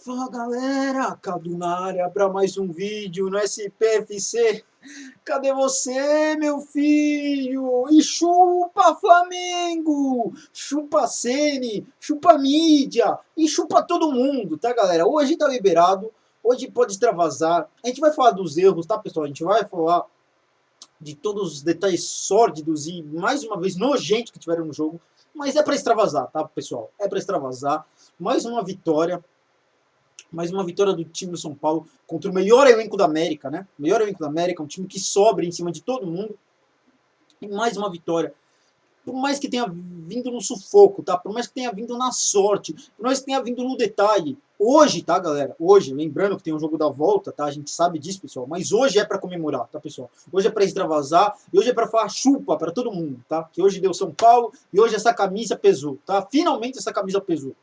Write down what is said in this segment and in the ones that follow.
Fala galera, Cadu na área para mais um vídeo no SPFC. Cadê você, meu filho? E chupa Flamengo, chupa Ceni, chupa mídia e chupa todo mundo, tá galera? Hoje tá liberado, hoje pode extravasar. A gente vai falar dos erros, tá pessoal? A gente vai falar de todos os detalhes sórdidos e mais uma vez nojentos que tiveram no jogo. Mas é para extravasar, tá pessoal? É para extravasar. Mais uma vitória do time do São Paulo contra o melhor elenco da América, né? O melhor elenco da América, um time que sobra em cima de todo mundo. E mais uma vitória. Por mais que tenha vindo no sufoco, tá? Por mais que tenha vindo na sorte, por mais que tenha vindo no detalhe. Hoje, tá, galera? Hoje, lembrando que tem um jogo da volta, tá? A gente sabe disso, pessoal. Mas hoje é para comemorar, tá, pessoal? Hoje é para extravasar e hoje é para falar chupa para todo mundo, tá? Que hoje deu São Paulo e hoje essa camisa pesou, tá? Finalmente essa camisa pesou.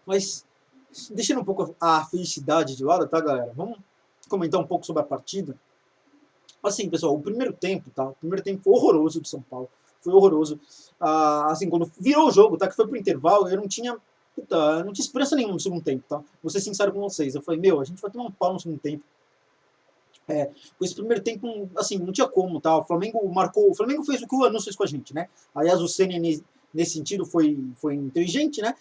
Mas deixando um pouco a felicidade de lado, tá, galera? Vamos comentar um pouco sobre a partida. Assim, pessoal, o primeiro tempo, tá? O primeiro tempo foi horroroso do São Paulo. Foi horroroso. Assim, quando virou o jogo, tá? Que foi pro intervalo, eu não tinha esperança nenhuma no segundo tempo, tá? Vou ser sincero com vocês. Eu falei, meu, a gente vai tomar um pau no segundo tempo. Com esse primeiro tempo, assim, não tinha como, tá? O Flamengo marcou. O Flamengo fez o que o Lanús fez com a gente, né? Aliás, o Ceni nesse sentido foi inteligente, né?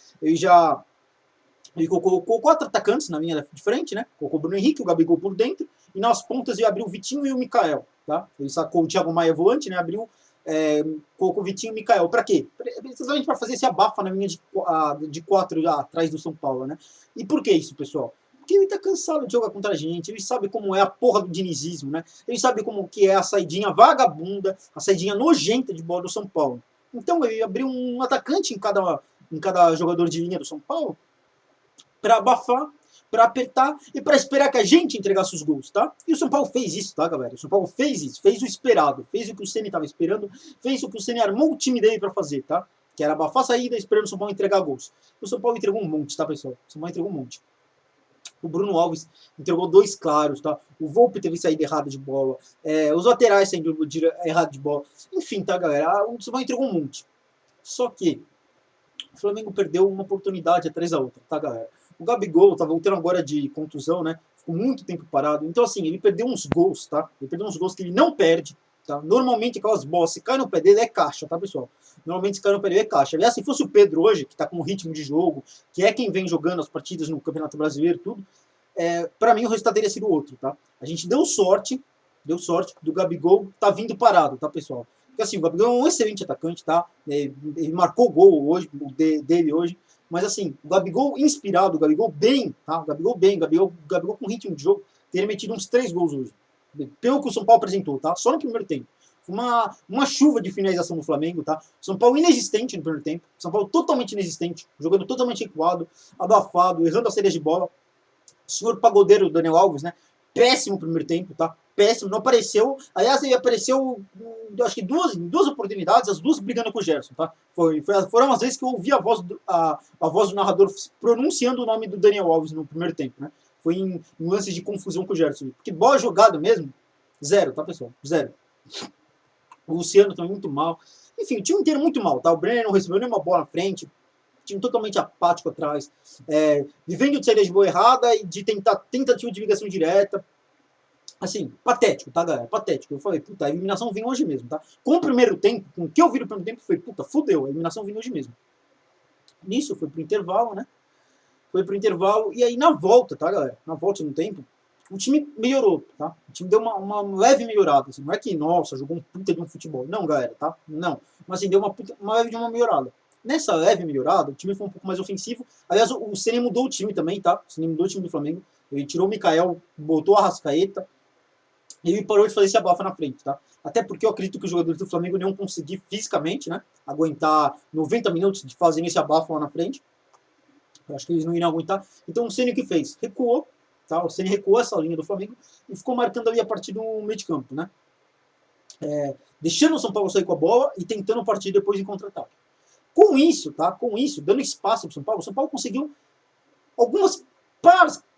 Ele colocou 4 atacantes na linha de frente, né? Colocou o Bruno Henrique, o Gabigol por dentro, e nas pontas ele abriu o Vitinho e o Mikael, tá? Ele sacou o Thiago Maia volante, né? Colocou o Vitinho e o Mikael. Para quê? Precisamente para fazer esse abafa na linha de 4 atrás do São Paulo, né? E por que isso, pessoal? Porque ele tá cansado de jogar contra a gente, ele sabe como é a porra do dinizismo, né? Ele sabe como que é a saidinha vagabunda, a saidinha nojenta de bola do São Paulo. Então ele abriu um atacante em cada jogador de linha do São Paulo, para abafar, para apertar e para esperar que a gente entregasse os gols, tá? E o São Paulo fez isso, tá, galera? O São Paulo fez isso, fez o esperado, fez o que o Ceni estava esperando, fez o que o Ceni armou o time dele para fazer, tá? Que era abafar a saída, esperando o São Paulo entregar gols. O São Paulo entregou um monte, tá, pessoal? O São Paulo entregou um monte. O Bruno Alves entregou 2 claros, tá? O Volpe teve saída errada de bola. Os laterais saindo errado de bola. Enfim, tá, galera? O São Paulo entregou um monte. Só que o Flamengo perdeu uma oportunidade atrás da outra, tá, galera? O Gabigol tá voltando agora de contusão, né? Ficou muito tempo parado. Então, assim, ele perdeu uns gols, tá? Ele perdeu uns gols que ele não perde, tá? Normalmente, aquelas bolas, se cai no pé dele, é caixa, tá, pessoal? Normalmente, se cai no pé dele, é caixa. Aliás, se fosse o Pedro hoje, que tá com um ritmo de jogo, que é quem vem jogando as partidas no Campeonato Brasileiro tudo, para mim o resultado teria sido outro, tá? A gente deu sorte do Gabigol tá vindo parado, tá, pessoal? Porque assim, o Gabigol é um excelente atacante, tá? Ele marcou gol hoje, dele hoje, mas assim, o Gabigol inspirado, o Gabigol bem, tá? O Gabigol com ritmo de jogo, teria metido uns 3 gols hoje. Pelo que o São Paulo apresentou, tá? Só no primeiro tempo. Foi uma chuva de finalização do Flamengo, tá? São Paulo inexistente no primeiro tempo. São Paulo totalmente inexistente, jogando totalmente recuado, abafado, errando as saídas de bola. O senhor pagodeiro Daniel Alves, né? Péssimo primeiro tempo, tá? Péssimo, não apareceu. Aliás, ele apareceu, acho que duas oportunidades, as duas brigando com o Gerson, tá? Foram as vezes que eu ouvi a voz do narrador pronunciando o nome do Daniel Alves no primeiro tempo, né? Foi em lances de confusão com o Gerson. Porque bola jogada mesmo, zero, tá, pessoal? Zero. O Luciano também muito mal. Enfim, o time inteiro muito mal, tá? O Brenner não recebeu nenhuma bola na frente, time totalmente apático atrás, vivendo de saída de boa errada e de tentativa de ligação direta. Assim, patético, tá, galera? Patético. Eu falei, puta, a eliminação vem hoje mesmo, tá? Com o primeiro tempo, com o que eu vi no primeiro tempo, foi, puta, fudeu, a eliminação vem hoje mesmo. Nisso, foi pro intervalo, né? Foi pro intervalo, e aí na volta, tá, galera? Na volta no tempo, o time melhorou, tá? O time deu uma leve melhorada, assim. Não é que, nossa, jogou um puta de um futebol. Não, galera, tá? Não. Mas assim, deu uma leve de uma melhorada. Nessa leve melhorada, o time foi um pouco mais ofensivo. Aliás, o Ceni mudou o time também, tá? O Ceni mudou o time do Flamengo. Ele tirou o Mikael, botou a Arrascaeta. E ele parou de fazer esse abafa na frente, tá? Até porque eu acredito que os jogadores do Flamengo não iam conseguir fisicamente, né? Aguentar 90 minutos de fazer esse abafa lá na frente. Eu acho que eles não iriam aguentar. Então o Ceni o que fez? Recuou, tá? O Ceni recuou essa linha do Flamengo e ficou marcando ali a partir do meio de campo, né? Deixando o São Paulo sair com a bola e tentando partir depois em contra-ataque. Com isso, tá? Com isso, dando espaço para o São Paulo conseguiu algumas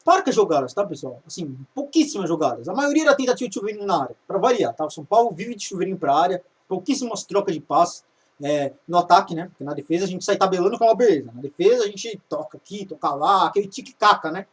parcas jogadas, tá, pessoal? Assim, pouquíssimas jogadas. A maioria era tentativa de chuveirinho na área, para variar, tá? O São Paulo vive de chuveirinho para a área, pouquíssimas trocas de passes. no ataque, né? Porque na defesa a gente sai tabelando com uma beleza. Na defesa a gente toca aqui, toca lá, aquele tique-caca, né?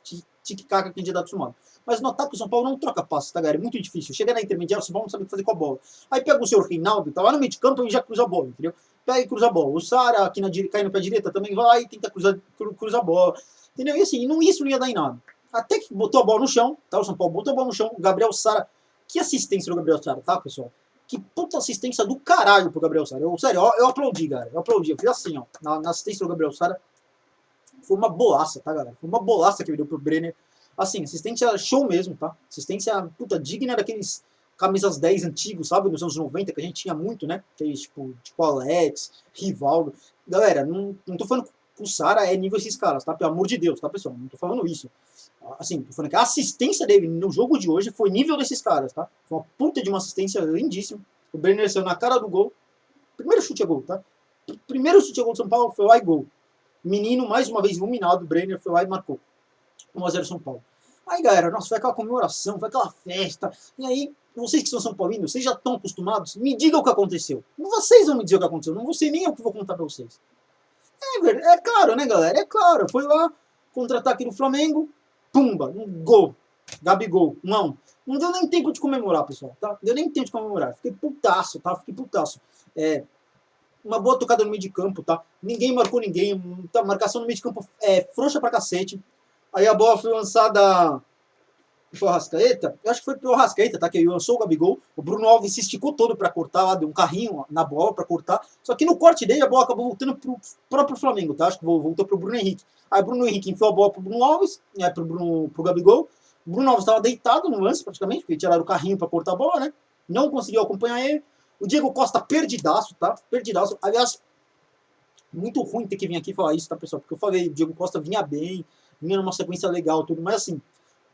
Tique-caca que a gente tá acostumado. Mas no ataque o São Paulo não troca passes, tá, galera? É muito difícil. Chega na intermediária, o São Paulo não sabe o que fazer com a bola. Aí pega o seu Reinaldo, tá lá no meio de campo e já cruza a bola, entendeu? Pega e cruza a bola. O Sara, aqui cai no pé direita, também vai e tenta cruzar a bola. Entendeu? E assim, isso não ia dar em nada. Até que botou a bola no chão, tá? O São Paulo botou a bola no chão, o Gabriel Sara. Que assistência do Gabriel Sara, tá, pessoal? Que puta assistência do caralho pro Gabriel Sara. Sério, eu aplaudi, galera. Eu aplaudi. Eu fiz assim, ó. Na assistência do Gabriel Sara. Foi uma bolaça, tá, galera? Foi uma bolaça que ele deu pro Brenner. Assim, assistência show mesmo, tá? Assistência, puta, digna daqueles camisas 10 antigos, sabe? Nos anos 90, que a gente tinha muito, né? Aqueles, tipo Alex, Rivaldo. Galera, não tô falando que o Sara é nível esses caras, tá? Pelo amor de Deus, tá, pessoal? Não tô falando isso. Assim, tô falando que a assistência dele no jogo de hoje foi nível desses caras, tá? Foi uma puta de uma assistência lindíssima. O Brenner saiu na cara do gol. Primeiro chute a gol, tá? Primeiro chute a gol do São Paulo foi lá e gol. Menino, mais uma vez iluminado, o Brenner foi lá e marcou. 1x0 São Paulo. Aí, galera, nossa, foi aquela comemoração, foi aquela festa. E aí, vocês que são São Paulinos, vocês já estão acostumados? Me digam o que aconteceu. Vocês vão me dizer o que aconteceu. Não vou ser nem eu que vou contar pra vocês. É claro, né, galera? É claro. Foi lá, contra-ataque do Flamengo, pumba, um gol. Gabigol, 1x1. Não deu nem tempo de comemorar, pessoal, tá? Não deu nem tempo de comemorar. Fiquei putaço, tá? Fiquei putaço. Uma boa tocada no meio de campo, tá? Ninguém marcou ninguém. Tá? Marcação no meio de campo frouxa pra cacete. Aí a bola foi lançada pro Arrascaeta. Eu acho que foi pro Arrascaeta, tá? Que ele lançou o Gabigol. O Bruno Alves se esticou todo pra cortar lá, deu um carrinho na bola pra cortar. Só que no corte dele a bola acabou voltando pro próprio Flamengo, tá? Acho que voltou pro Bruno Henrique. Aí o Bruno Henrique enfiou a bola pro Bruno Alves, pro Gabigol. O Bruno Alves estava deitado no lance, praticamente, porque tiraram o carrinho pra cortar a bola, né? Não conseguiu acompanhar ele. O Diego Costa perdidaço, tá? Perdidaço. Aliás, muito ruim ter que vir aqui falar isso, tá, pessoal? Porque eu falei, o Diego Costa vinha bem, vinha numa sequência legal, tudo, mas assim,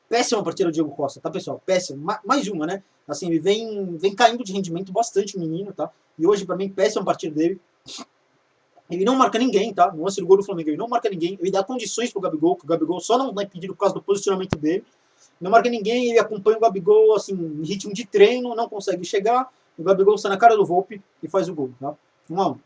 péssima partida do Diego Costa, tá, pessoal? Péssima. Mais uma, né? Assim, ele vem caindo de rendimento bastante, o menino, tá? E hoje, pra mim, péssima partida dele. Ele não marca ninguém, tá? No lance do gol do Flamengo, ele não marca ninguém. Ele dá condições pro Gabigol, que o Gabigol só não é impedido por causa do posicionamento dele. Não marca ninguém, ele acompanha o Gabigol, assim, em ritmo de treino, não consegue chegar. O Gabigol sai na cara do Volpe e faz o gol, tá? 1x1.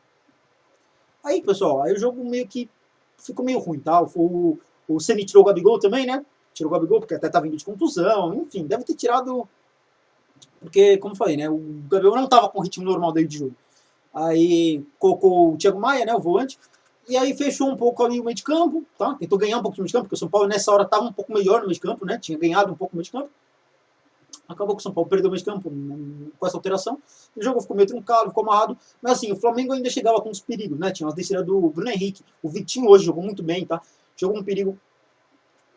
Aí, pessoal, aí o jogo meio que ficou meio ruim, tá? O Ceni tirou o Gabigol também, né? Tirou o Gabigol porque até tá vindo de contusão, enfim, deve ter tirado porque, como eu falei, né? O Gabigol não tava com o ritmo normal dele de jogo. Aí colocou o Thiago Maia, né? O volante. E aí fechou um pouco ali o meio de campo, tá? Tentou ganhar um pouco no meio de campo, porque o São Paulo nessa hora tava um pouco melhor no meio de campo, né? Tinha ganhado um pouco no meio de campo. Acabou que o São Paulo perdeu o meio de campo com essa alteração. O jogo ficou meio truncado, ficou amarrado. Mas assim, o Flamengo ainda chegava com os perigos, né? Tinha uma descida do Bruno Henrique. O Vitinho hoje jogou muito bem, tá? Jogou um perigo.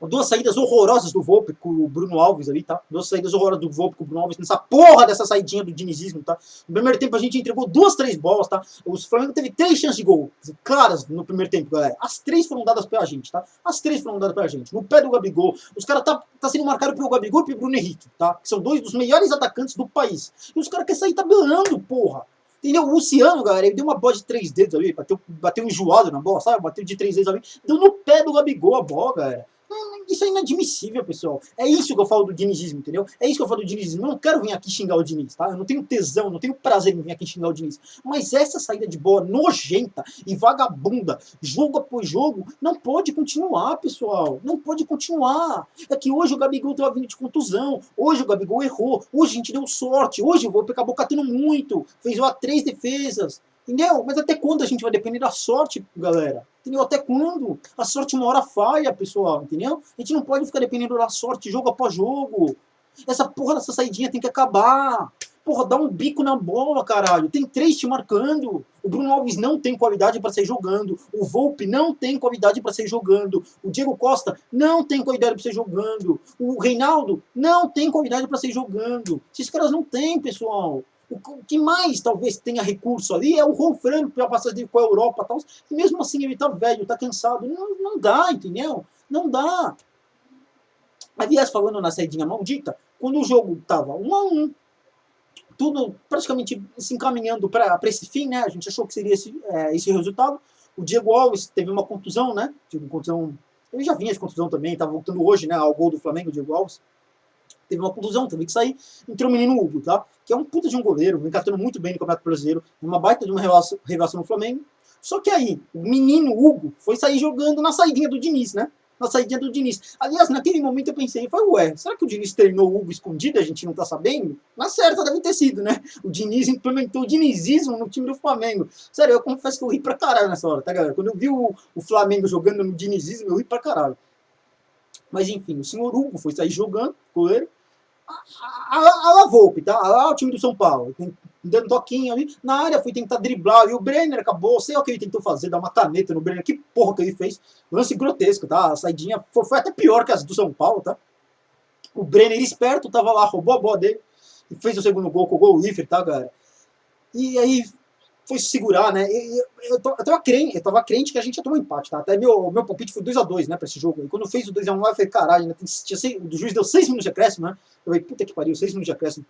Duas saídas horrorosas do Volpe com o Bruno Alves ali, tá? Duas saídas horrorosas do Volpe com o Bruno Alves nessa porra dessa saidinha do dinizismo, tá? No primeiro tempo a gente entregou 3 bolas, tá? O Flamengo teve 3 chances de gol claras no primeiro tempo, galera. As 3 foram dadas pela gente, tá? As 3 foram dadas pela gente. No pé do Gabigol. Os caras tá sendo marcado pelo Gabigol e pelo Bruno Henrique, tá? Que são 2 dos melhores atacantes do país. E os caras querem sair tabelando, porra. Entendeu? O Luciano, galera, ele deu uma bola de 3 dedos ali, bateu enjoado na bola, sabe? Bateu de 3 dedos ali. Deu no pé do Gabigol a bola, galera. Isso é inadmissível, pessoal. É isso que eu falo do dinizismo, entendeu? É isso que eu falo do dinizismo. Eu não quero vir aqui xingar o Diniz, tá? Eu não tenho tesão, não tenho prazer em vir aqui xingar o Diniz. Mas essa saída de bola nojenta e vagabunda, jogo após jogo, não pode continuar, pessoal. Não pode continuar. É que hoje o Gabigol tava vindo de contusão. Hoje o Gabigol errou. Hoje a gente deu sorte. Hoje o Volpe acabou catando muito. Fez lá 3 defesas. Entendeu? Mas até quando a gente vai depender da sorte, galera? Entendeu? Até quando? A sorte uma hora falha, pessoal, entendeu? A gente não pode ficar dependendo da sorte jogo após jogo. Essa porra dessa saidinha tem que acabar. Porra, dá um bico na bola, caralho. Tem 3 te marcando. O Bruno Alves não tem qualidade para sair jogando. O Volpe não tem qualidade para sair jogando. O Diego Costa não tem qualidade para sair jogando. O Reinaldo não tem qualidade para sair jogando. Esses caras não têm, pessoal. O que mais talvez tenha recurso ali é o Ronfran para passar com a Europa e tal. E mesmo assim ele tá velho, tá cansado. Não dá, entendeu? Não dá. Aliás, falando na saidinha maldita, quando o jogo tava 1x1, tudo praticamente se encaminhando para esse fim, né? A gente achou que seria esse resultado. O Diego Alves teve uma contusão, né? Teve uma contusão. Ele já vinha de contusão também, estava voltando hoje, né? Ao gol do Flamengo, o Diego Alves. teve uma contusão, teve que sair, entrou o menino Hugo, tá? Que é um puta de um goleiro, vem catando muito bem no Campeonato Brasileiro, uma baita de uma revelação no Flamengo. Só que aí, o menino Hugo foi sair jogando na saidinha do Diniz, né? Na saidinha do Diniz. Aliás, naquele momento eu pensei, ué, será que o Diniz treinou o Hugo escondido, a gente não tá sabendo? Na certa deve ter sido, né? O Diniz implementou o dinizismo no time do Flamengo. Sério, eu confesso que eu ri pra caralho nessa hora, tá, galera? Quando eu vi o Flamengo jogando no dinizismo, eu ri pra caralho. Mas enfim, o senhor Hugo foi sair jogando, goleiro, a Volpe, tá? Lá o time do São Paulo, dando toquinho ali, na área foi tentar driblar, e o Brenner acabou, sei lá o que ele tentou fazer, dar uma caneta no Brenner, que porra que ele fez, lance grotesco, tá? A saidinha foi até pior que as do São Paulo, tá? O Brenner esperto, tava lá, roubou a bola dele, e fez o segundo gol com o gol livre, tá, galera? E aí foi se segurar, né? Eu tava crente que a gente ia tomar um empate, tá? Até meu palpite foi 2x2, né, pra esse jogo. E quando fez o 2x1 eu falei, caralho, né, o juiz deu 6 minutos de acréscimo, né? Eu falei, puta que pariu, 6 minutos de acréscimo.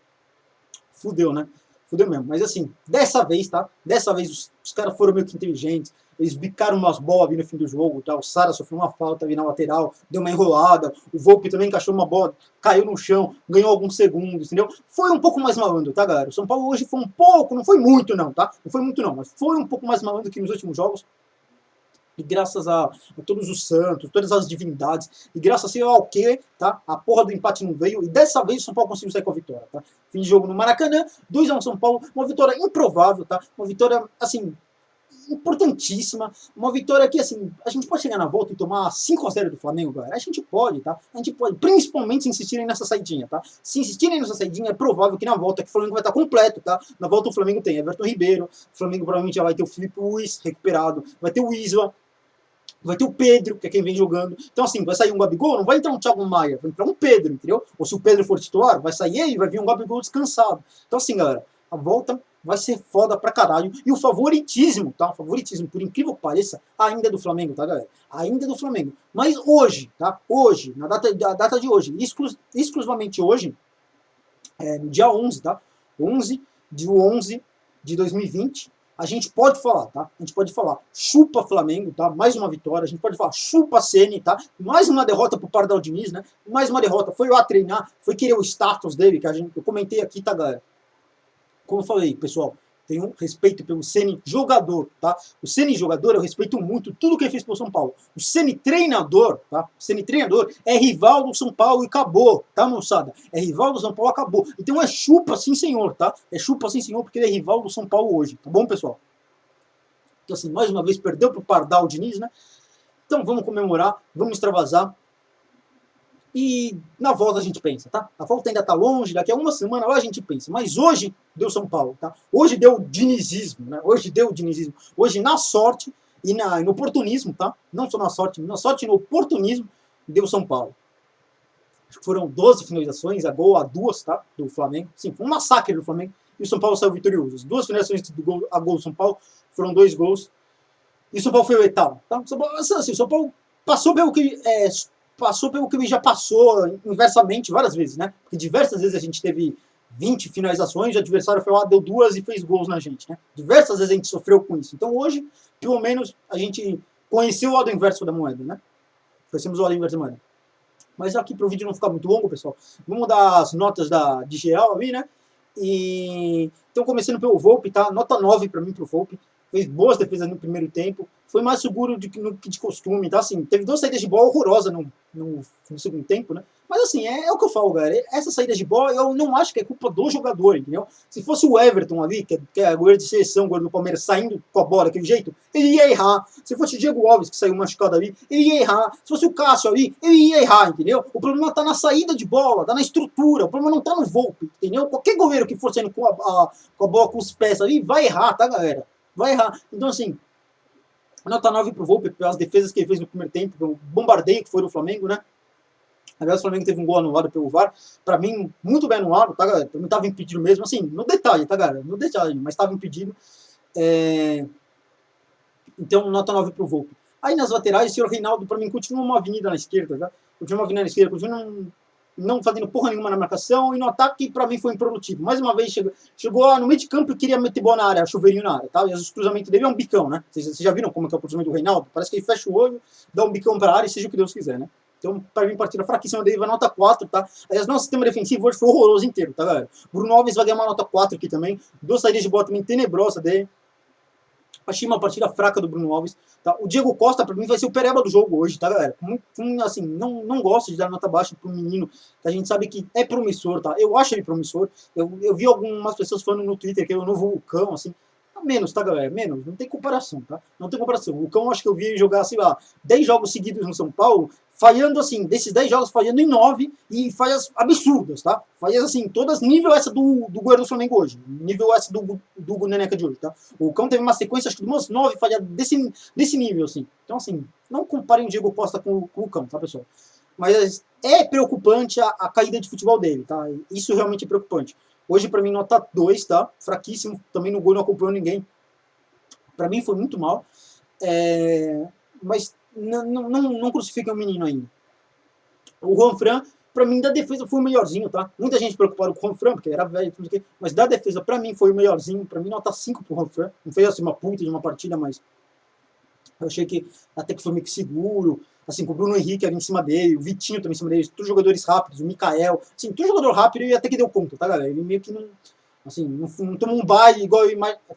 Fudeu, né? Fudeu mesmo. Mas assim, dessa vez, tá? Dessa vez os caras foram meio que inteligentes. Eles bicaram umas bolas ali no fim do jogo, tá? O Sara sofreu uma falta ali na lateral, deu uma enrolada. O Volpe também encaixou uma bola, caiu no chão, ganhou alguns segundos, entendeu? Foi um pouco mais malandro, tá, galera? O São Paulo hoje foi um pouco, não foi muito não, tá? Não foi muito não, mas foi um pouco mais malandro que nos últimos jogos. E graças a todos os santos, todas as divindades, e graças a sei lá o que, tá? A porra do empate não veio, e dessa vez o São Paulo conseguiu sair com a vitória, tá? Fim de jogo no Maracanã, 2x1 São Paulo, uma vitória improvável, tá? Uma vitória, assim, importantíssima, uma vitória que, assim, a gente pode chegar na volta e tomar 5x0 do Flamengo, galera, a gente pode, tá? A gente pode, principalmente se insistirem nessa saidinha, tá? Se insistirem nessa saidinha, é provável que na volta, que o Flamengo vai estar completo, tá? Na volta o Flamengo tem Everton Ribeiro, o Flamengo provavelmente já vai ter o Felipe Luiz recuperado, vai ter o Isla, vai ter o Pedro, que é quem vem jogando. Então, assim, vai sair um Gabigol, não vai entrar um Thiago Maia, vai entrar um Pedro, entendeu? Ou se o Pedro for titular, vai sair ele, vai vir um Gabigol descansado. Então, assim, galera, a volta vai ser foda pra caralho. E o favoritismo, tá? O favoritismo, por incrível que pareça, ainda é do Flamengo, tá, galera? Ainda é do Flamengo. Mas hoje, tá? Hoje, na data de hoje, exclusivamente hoje, no dia 11, tá? 11 de 2020, a gente pode falar, tá? A gente pode falar, chupa Flamengo, tá? Mais uma vitória. A gente pode falar, chupa Ceni, tá? Mais uma derrota pro Pardal Diniz, né? Mais uma derrota. Foi lá treinar, foi querer o status dele, que eu comentei aqui, tá, galera? Como eu falei, pessoal, tenho respeito pelo Ceni jogador, tá? O Ceni jogador, eu respeito muito tudo que ele fez pelo São Paulo. O Ceni treinador, tá? O Ceni treinador é rival do São Paulo e acabou, tá, moçada? É rival do São Paulo, acabou. Então é chupa sim, senhor, tá? É chupa sim, senhor, porque ele é rival do São Paulo hoje, tá bom, pessoal? Então, assim, mais uma vez perdeu pro Pardal Diniz, né? Então vamos comemorar, vamos extravasar. E na volta a gente pensa, tá? A volta ainda tá longe, daqui a uma semana lá a gente pensa. Mas hoje deu São Paulo, tá? Hoje deu dinizismo, né? Hoje deu dinizismo. Hoje na sorte e no oportunismo, tá? Não só na sorte e no oportunismo deu São Paulo. Acho que foram 12 finalizações, a gol a 2, tá? Do Flamengo. Sim, foi um massacre do Flamengo. E o São Paulo saiu vitorioso. As 2 finalizações a gol do São Paulo foram 2 gols. E o São Paulo foi o oitavo, tá? O São Paulo passou pelo que ele já passou inversamente várias vezes, né? Porque diversas vezes a gente teve 20 finalizações, o adversário foi lá, deu 2 e fez gols na gente, né? Diversas vezes a gente sofreu com isso. Então hoje, pelo menos, a gente conheceu o lado inverso da moeda, né? Conhecemos o lado inverso da moeda. Mas aqui para o vídeo não ficar muito longo, pessoal, vamos dar as notas de geral ali, né? E então começando pelo Volpe, tá? Nota 9 para mim pro Volpe. Fez boas defesas no primeiro tempo, foi mais seguro do que de costume, tá? Assim, teve 2 saídas de bola horrorosas no segundo tempo, né? Mas assim, é o que eu falo, galera. Essa saída de bola eu não acho que é culpa do jogador, entendeu? Se fosse o Everton ali, que é goleiro de seleção, goleiro do Palmeiras, saindo com a bola daquele jeito, ele ia errar. Se fosse o Diego Alves, que saiu machucado ali, ele ia errar. Se fosse o Cássio ali, ele ia errar, entendeu? O problema tá na saída de bola, tá na estrutura, o problema não tá no Volpe, entendeu? Qualquer goleiro que for saindo com a bola com os pés ali, vai errar, tá, galera? Vai errar. Então, assim, nota 9 pro Volpe, pelas defesas que ele fez no primeiro tempo, pelo bombardeio que foi do Flamengo, né? Aliás, o Flamengo teve um gol anulado pelo VAR. Pra mim, muito bem anulado, tá, galera? Pra mim tava impedido mesmo, assim, no detalhe, tá, galera? No detalhe, mas tava impedido. Então, nota 9 pro Volpe. Aí nas laterais, o senhor Reinaldo, pra mim, continua uma avenida na esquerda, tá? Continua uma avenida na esquerda, continua não fazendo porra nenhuma na marcação, e no ataque, pra mim, foi improdutivo. Mais uma vez, chegou lá no meio de campo e queria meter bola na área, chuveirinho na área, tá? E os cruzamentos dele é um bicão, né? Vocês já viram como é que é o cruzamento do Reinaldo? Parece que ele fecha o olho, dá um bicão pra área e seja o que Deus quiser, né? Então, para mim, partida fraquíssima dele vai nota 4, tá? Aliás, nosso sistema defensivo hoje foi horroroso inteiro, tá, galera? Bruno Alves vai ganhar uma nota 4 aqui também. 2 saídas de bola também tenebrosa dele. Achei uma partida fraca do Bruno Alves. Tá? O Diego Costa, pra mim, vai ser o pereba do jogo hoje, tá, galera? Assim, não gosto de dar nota baixa pro menino, que a gente sabe que é promissor, tá? Eu acho ele promissor. Eu vi algumas pessoas falando no Twitter que é o novo Vulcão, assim. Menos, tá, galera? Menos. Não tem comparação, tá? Não tem comparação. O Vulcão, acho que eu vi ele jogar, sei lá, 10 jogos seguidos no São Paulo, falhando, assim, desses 10 jogos, falhando em 9, e falhas absurdas, tá? Falhas, assim, todas nível essa do goleiro do Flamengo hoje. Nível essa do Neneca de hoje, tá? O Cão teve uma sequência, acho que de umas 9 falhas desse nível, assim. Então, assim, não comparem o Diego Costa com o Cão, tá, pessoal? Mas é preocupante a caída de futebol dele, tá? Isso realmente é preocupante. Hoje, para mim, nota 2, tá? Fraquíssimo. Também no gol não acompanhou ninguém. Para mim, foi muito mal. Mas não crucifiquem o menino ainda. O Juanfran, para mim, da defesa foi o melhorzinho, tá? Muita gente preocupada com o Juanfran, porque era velho, tudo que, mas da defesa, para mim, foi o melhorzinho. Para mim, nota 5 pro Juanfran. Não fez assim uma puta de uma partida, mas eu achei que até que foi meio que seguro. Assim, com o Bruno Henrique ali em cima dele, o Vitinho também em cima dele, todos jogadores rápidos, o Mikael. Assim, todo jogador rápido e até que deu conta, tá, galera? Ele meio que não, assim, não tomou um baile igual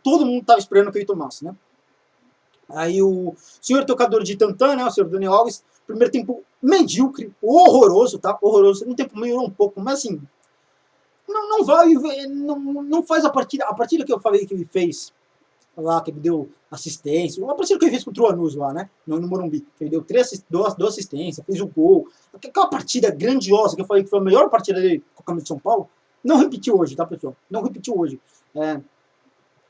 todo mundo tava esperando que ele tomasse, né? Aí o senhor tocador de tantã, né, o senhor Daniel Alves, primeiro tempo medíocre, horroroso, tá? Horroroso. Segundo tempo melhorou um pouco, mas assim, não vai, não faz a partida que eu falei que ele fez lá, que ele deu assistência, uma partida que ele fez contra o Lanús lá, né, no Morumbi, que ele deu duas assistências, fez o gol, aquela partida grandiosa que eu falei que foi a melhor partida dele com a camisa de São Paulo, não repetiu hoje, tá, pessoal? Não repetiu hoje.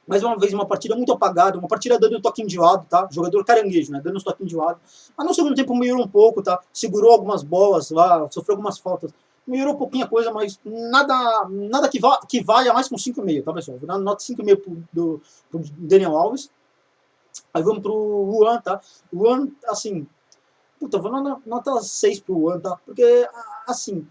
Mais uma vez, uma partida muito apagada, uma partida dando um toquinho de lado, tá? Jogador caranguejo, né? Dando um toquinho de lado. Mas no segundo tempo melhorou um pouco, tá? Segurou algumas bolas lá, sofreu algumas faltas. Melhorou um pouquinho a coisa, mas nada que valha mais com 5,5, tá, pessoal? Vou dar nota 5,5 pro Daniel Alves. Aí vamos pro Luan, tá? Luan, assim, puta, vou dar nota 6 pro Luan, tá? Porque, assim,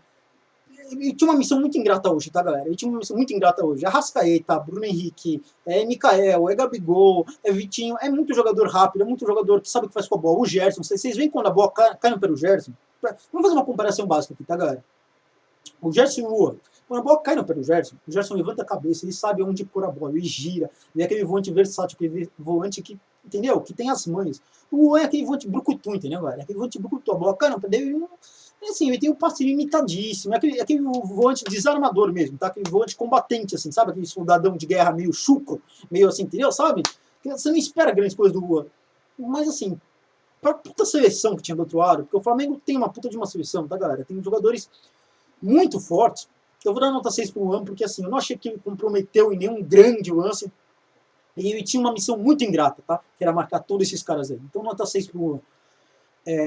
ele tinha uma missão muito ingrata hoje, tá, galera? Ele tinha uma missão muito ingrata hoje. Arrascaeta, Bruno Henrique, Mikael, Gabigol, Vitinho, é muito jogador rápido, é muito jogador que sabe o que faz com a bola. O Gerson, vocês veem quando a bola cai no pé do Gerson? Vamos fazer uma comparação básica aqui, tá, galera? O Gerson e o Lua. Quando a bola cai no pé do Gerson, o Gerson levanta a cabeça, ele sabe onde pôr a bola, ele gira, ele é aquele volante versátil, aquele volante que, entendeu? Que tem as manhas. O Lua é aquele volante brucutu, entendeu, galera? É aquele volante brucutu, a bola cai no pé dele, assim, ele tem um passe limitadíssimo, é aquele volante desarmador mesmo, tá? Aquele volante combatente, assim, sabe? Aquele soldadão de guerra meio chucro, meio assim, entendeu? Sabe? Você não espera grandes coisas do Lua. Mas, assim, pra puta seleção que tinha do outro lado, porque o Flamengo tem uma puta de uma seleção, tá, galera? Tem jogadores muito fortes. Eu vou dar nota 6 pro Luan, porque, assim, eu não achei que ele comprometeu em nenhum grande lance, e ele tinha uma missão muito ingrata, tá? Que era marcar todos esses caras aí. Então, nota 6 pro Luan.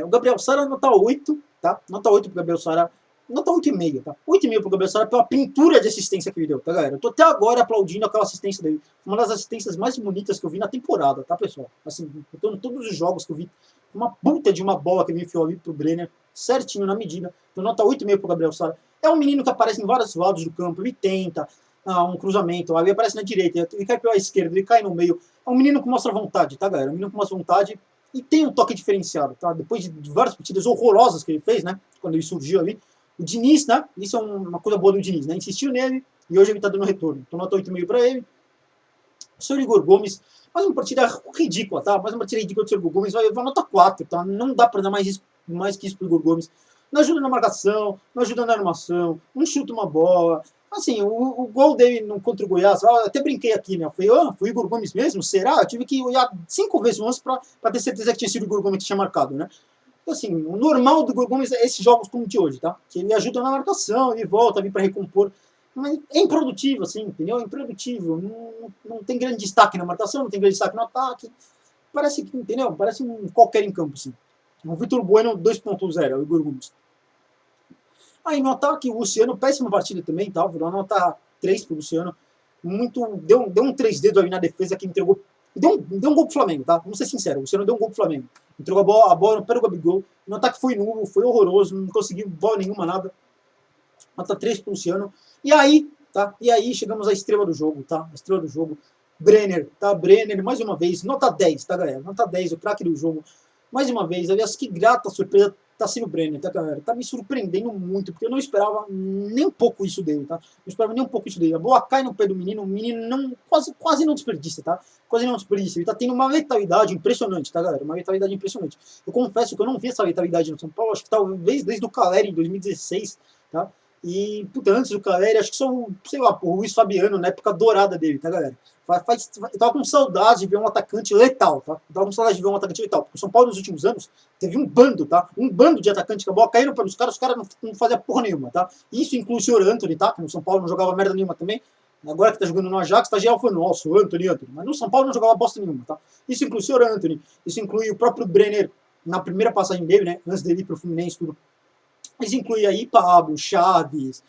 O Gabriel Sara, nota 8, tá? Nota 8 pro Gabriel Sara. Nota 8,5, tá? 8,5 pro Gabriel Sara pela pintura de assistência que ele deu, tá, galera? Eu tô até agora aplaudindo aquela assistência dele. Uma das assistências mais bonitas que eu vi na temporada, tá, pessoal? Assim, em todos os jogos que eu vi, uma puta de uma bola que ele enfiou ali pro Brenner, certinho, na medida. Então, nota 8,5 pro Gabriel Sara. É um menino que aparece em vários lados do campo, ele tenta um cruzamento, ele aparece na direita, ele cai pela esquerda, ele cai no meio. É um menino que mostra vontade, tá, galera? É um menino que mostra vontade e tem um toque diferenciado, tá? Depois de várias partidas horrorosas que ele fez, né? Quando ele surgiu ali. O Diniz, né? Isso é uma coisa boa do Diniz, né? Insistiu nele e hoje ele tá dando retorno. Então, nota 8,5 para ele. O senhor Igor Gomes, mais uma partida ridícula, tá? Mais uma partida ridícula do senhor Igor Gomes, vai nota 4, tá? Não dá para dar mais que isso pro Igor Gomes. Não ajuda na marcação, não ajuda na armação, não chuta uma bola. Assim, o gol dele contra o Goiás, eu até brinquei aqui, né? Eu falei, foi o Igor Gomes mesmo? Será? Eu tive que olhar 5 vezes antes para ter certeza que tinha sido o Igor Gomes que tinha marcado, né? Então, assim, o normal do Igor Gomes é esses jogos como de hoje, tá? Que ele ajuda na marcação, ele volta ali para recompor. Mas é improdutivo, assim, entendeu? É improdutivo. Não tem grande destaque na marcação, não tem grande destaque no ataque. Parece que, entendeu? Parece um qualquer em campo, assim. O Vitor Bueno 2.0, é o Igor Gomes. Aí no ataque, o Luciano, péssima partida também, tá? Vou dar nota 3 pro Luciano. Deu um 3D ali na defesa que entregou. Deu um gol pro Flamengo, tá? Vamos ser sinceros, o Luciano deu um gol pro Flamengo. Entregou a bola no pé do Gabigol. No ataque foi nulo, foi horroroso, não conseguiu bola nenhuma, nada. Nota 3 pro Luciano. E aí, tá? E aí chegamos à estrela do jogo, tá? A estrela do jogo. Brenner, tá? Brenner, mais uma vez, nota 10, tá, galera? Nota 10, o craque do jogo. mais uma vez, aliás, que grata surpresa tá sendo o Brenner, tá, galera? Tá me surpreendendo muito, porque eu não esperava nem um pouco isso dele, tá? Não esperava nem um pouco isso dele. A bola cai no pé do menino, o menino não, quase não desperdiça, tá? Quase não desperdiça. Ele tá tendo uma letalidade impressionante, tá, galera? Uma letalidade impressionante. Eu confesso que eu não vi essa letalidade no São Paulo, acho que talvez desde o Caleri em 2016, tá? E, puta, antes do Caleri, acho que só, sei lá, o Luiz Fabiano, na época dourada dele, tá, galera? Eu tava com saudade de ver um atacante letal, tá? Eu tava com saudade de ver um atacante letal, porque o São Paulo nos últimos anos teve um bando, tá? Um bando de atacantes que a bola caindo pelos caras, os caras não faziam porra nenhuma, tá? Isso inclui o senhor Antony, tá? Que no São Paulo não jogava merda nenhuma também. Agora que tá jogando no Ajax, tá geral foi nosso, Antony. Mas no São Paulo não jogava bosta nenhuma, tá? Isso inclui o senhor Antony, isso inclui o próprio Brenner na primeira passagem dele, né? Antes dele ir pro Fluminense, tudo. Isso inclui aí Pablo, Chaves,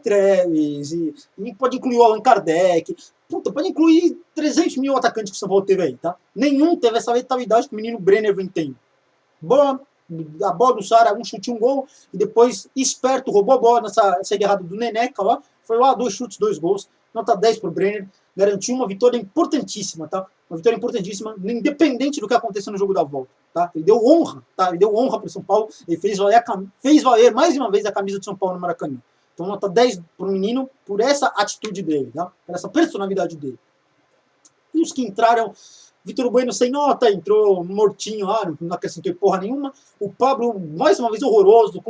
Treves, e pode incluir o Allan Kardec. Puta, pode incluir 300 mil atacantes que o São Paulo teve aí, tá? Nenhum teve essa letalidade que o menino Brenner vem tendo. Boa, a bola do Sara, um chute, um gol, e depois, esperto, roubou a bola nessa saída errada do Neneca lá, foi lá, 2 chutes, 2 gols, nota 10 pro Brenner, garantiu uma vitória importantíssima, tá? Uma vitória importantíssima, independente do que aconteceu no jogo da volta, tá? Ele deu honra, tá? Ele deu honra pro São Paulo, ele fez valer mais uma vez a camisa do São Paulo no Maracanã. Então, nota 10 pro menino por essa atitude dele, tá? Por essa personalidade dele. E os que entraram, Vitor Bueno sem nota, entrou mortinho lá, não acrescentou porra nenhuma. O Pablo, mais uma vez, horroroso.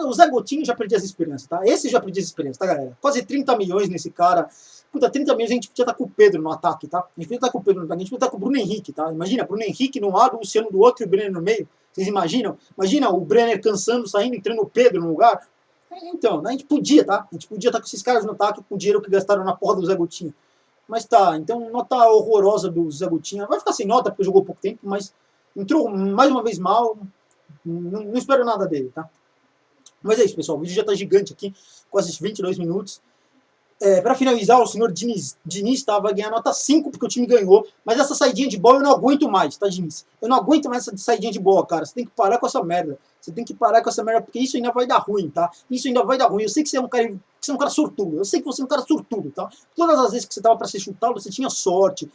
O Zé Gotinho já perdia as esperanças, tá? Esse já perdia as esperanças, tá, galera? Quase 30 milhões nesse cara. Puta, 30 milhões a gente podia estar com o Pedro no ataque, tá? A gente podia estar com o Pedro no ataque, a gente podia estar com o Bruno Henrique, tá? Imagina, Bruno Henrique num lado, o Luciano do outro e o Brenner no meio. Vocês imaginam? Imagina o Brenner cansando, saindo, entrando o Pedro no lugar. Então, a gente podia, tá? A gente podia estar com esses caras no ataque com o dinheiro que gastaram na porra do Zé Gotinho. Mas tá, então nota horrorosa do Zé Gotinha. Vai ficar sem nota porque jogou pouco tempo, mas entrou mais uma vez mal. Não espero nada dele, tá? Mas é isso, pessoal. O vídeo já tá gigante aqui, quase 22 minutos. Para finalizar, o senhor Diniz vai ganhar nota 5 porque o time ganhou. Mas essa saidinha de bola eu não aguento mais, tá, Diniz? Eu não aguento mais essa saidinha de bola, cara. Você tem que parar com essa merda. Você tem que parar com essa merda porque isso ainda vai dar ruim, tá? Isso ainda vai dar ruim. Eu sei que você é um cara sortudo. Eu sei que você é um cara sortudo, tá? Todas as vezes que você tava para ser chutado, você tinha sorte.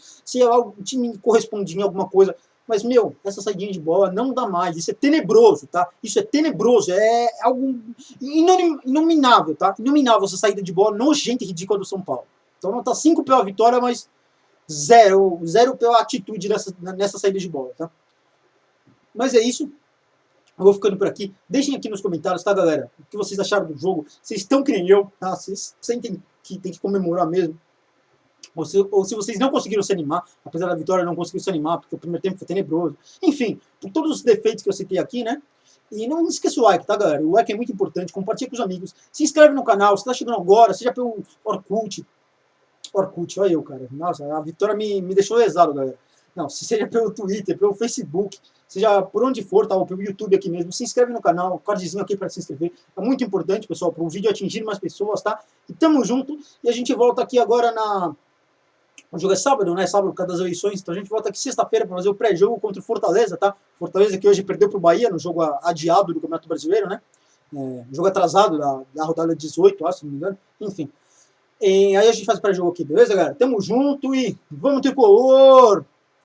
O time correspondia em alguma coisa. Mas, meu, essa saidinha de bola não dá mais. Isso é tenebroso, tá? Isso é tenebroso. É algo inominável, tá? Inominável essa saída de bola nojenta e ridícula do São Paulo. Então, nota 5 pela vitória, mas 0 pela atitude nessa saída de bola, tá? Mas é isso. Eu vou ficando por aqui. Deixem aqui nos comentários, tá, galera? O que vocês acharam do jogo. Vocês estão que nem eu, tá? Vocês sentem que tem que comemorar mesmo. Ou se vocês não conseguiram se animar, apesar da vitória, não conseguiram se animar, porque o primeiro tempo foi tenebroso. Enfim, por todos os defeitos que eu citei aqui, né? E não esqueça o like, tá, galera? O like é muito importante, compartilha com os amigos. Se inscreve no canal, se tá chegando agora, seja pelo Orkut. Olha eu, cara. Nossa, a vitória me deixou lesado, galera. Não, seja pelo Twitter, pelo Facebook, seja por onde for, tá? Ou pelo YouTube aqui mesmo. Se inscreve no canal, cardzinho aqui para se inscrever. É muito importante, pessoal, para o vídeo atingir mais pessoas, tá? E tamo junto. E a gente volta aqui agora O jogo é sábado, né? Sábado por causa das eleições. Então a gente volta aqui sexta-feira para fazer o pré-jogo contra o Fortaleza, tá? Fortaleza que hoje perdeu pro Bahia no jogo adiado do Campeonato Brasileiro, né? Jogo atrasado da rodada 18, acho, se não me engano. Enfim. E aí a gente faz o pré-jogo aqui, beleza, galera? Tamo junto e vamos tricolor!